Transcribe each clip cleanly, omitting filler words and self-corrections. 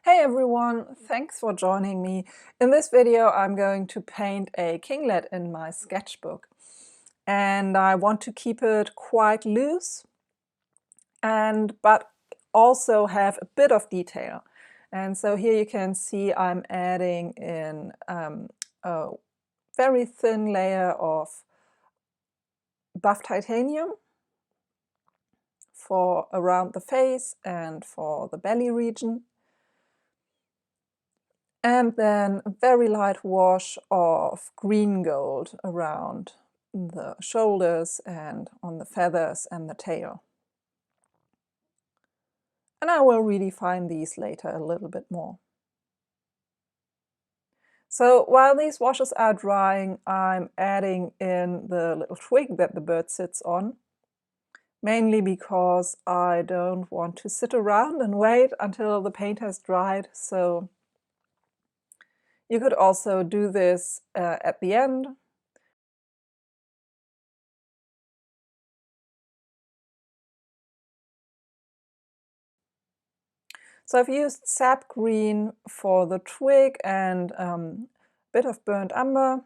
Hey everyone, thanks for joining me. In this video I'm going to paint a kinglet in my sketchbook. And I want to keep it quite loose, but also have a bit of detail. And so here you can see I'm adding in a very thin layer of buff titanium for around the face and for the belly region. And then a very light wash of green gold around the shoulders and on the feathers and the tail. And I will redefine these later a little bit more. So while these washes are drying, I'm adding in the little twig that the bird sits on, mainly because I don't want to sit around and wait until the paint has dried. So you could also do this at the end. So I've used sap green for the twig and a bit of burnt umber,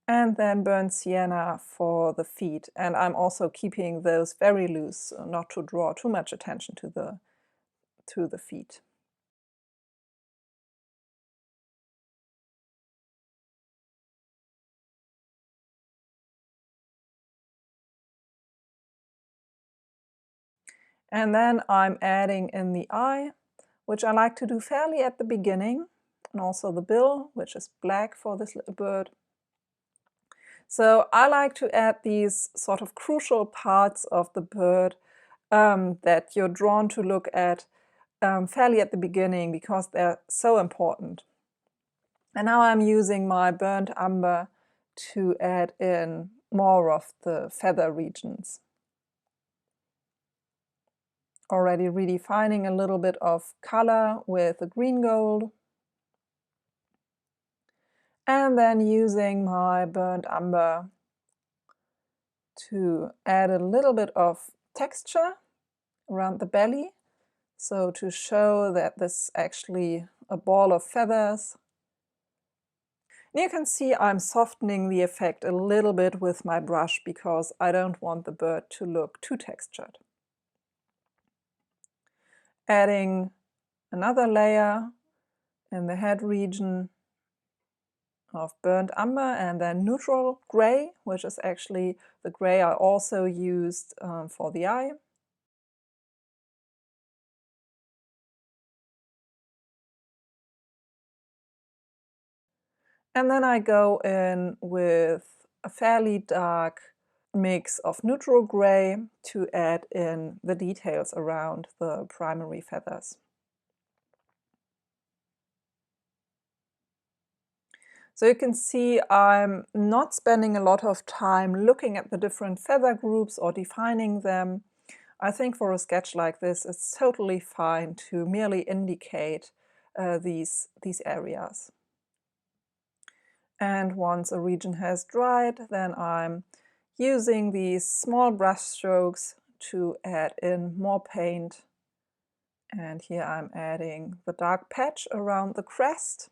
and then burnt sienna for the feet. And I'm also keeping those very loose, not to draw too much attention to the feet. And then I'm adding in the eye, which I like to do fairly at the beginning, and also the bill, which is black for this little bird. So I like to add these sort of crucial parts of the bird that you're drawn to look at fairly at the beginning because they're so important. And now I'm using my burnt umber to add in more of the feather regions. Already redefining a little bit of color with the green gold. And then using my burnt umber to add a little bit of texture around the belly. So to show that this is actually a ball of feathers. And you can see I'm softening the effect a little bit with my brush because I don't want the bird to look too textured. Adding another layer in the head region of burnt umber and then neutral gray, which is actually the gray I also used for the eye. And then I go in with a fairly dark mix of neutral gray to add in the details around the primary feathers. So you can see I'm not spending a lot of time looking at the different feather groups or defining them. I think for a sketch like this, it's totally fine to merely indicate these areas. And once a region has dried, then I'm using these small brush strokes to add in more paint. And here I'm adding the dark patch around the crest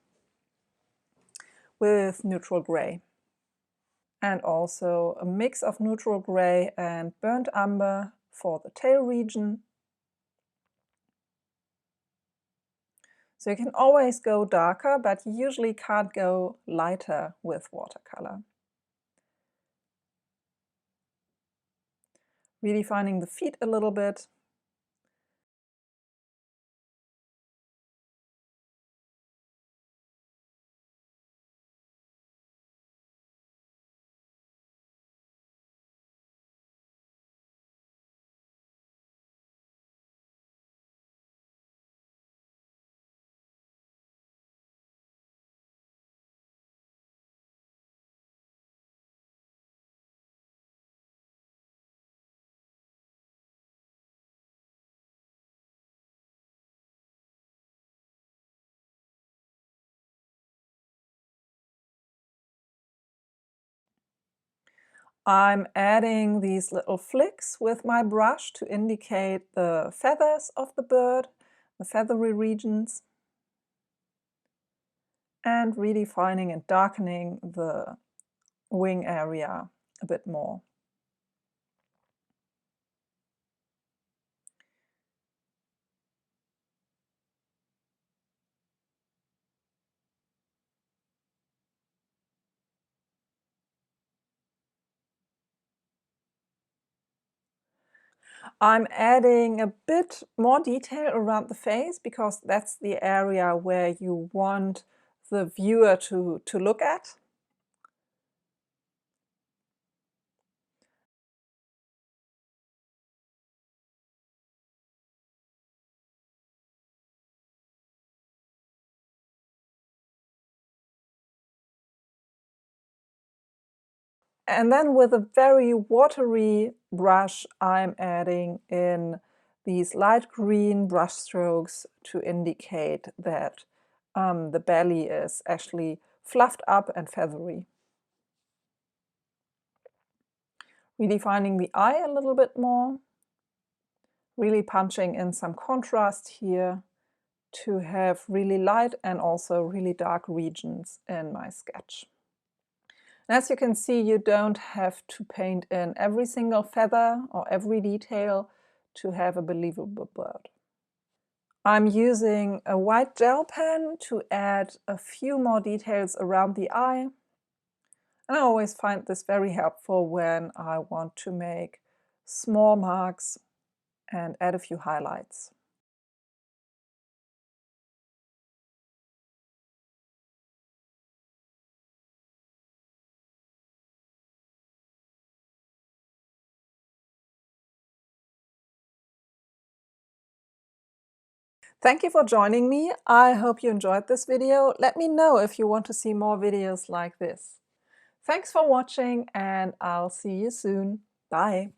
with neutral gray. And also a mix of neutral gray and burnt umber for the tail region. So you can always go darker, but you usually can't go lighter with watercolor. Redefining the feet a little bit. I'm adding these little flicks with my brush to indicate the feathers of the bird, the feathery regions. and redefining and darkening the wing area a bit more. I'm adding a bit more detail around the face because that's the area where you want the viewer to look at. And then with a very watery brush, I'm adding in these light green brush strokes to indicate that the belly is actually fluffed up and feathery. Redefining the eye a little bit more, really punching in some contrast here to have really light and also really dark regions in my sketch. And as you can see, you don't have to paint in every single feather or every detail to have a believable bird. I'm using a white gel pen to add a few more details around the eye. And I always find this very helpful when I want to make small marks and add a few highlights. Thank you for joining me. I hope you enjoyed this video. Let me know if you want to see more videos like this. Thanks for watching, and I'll see you soon. Bye.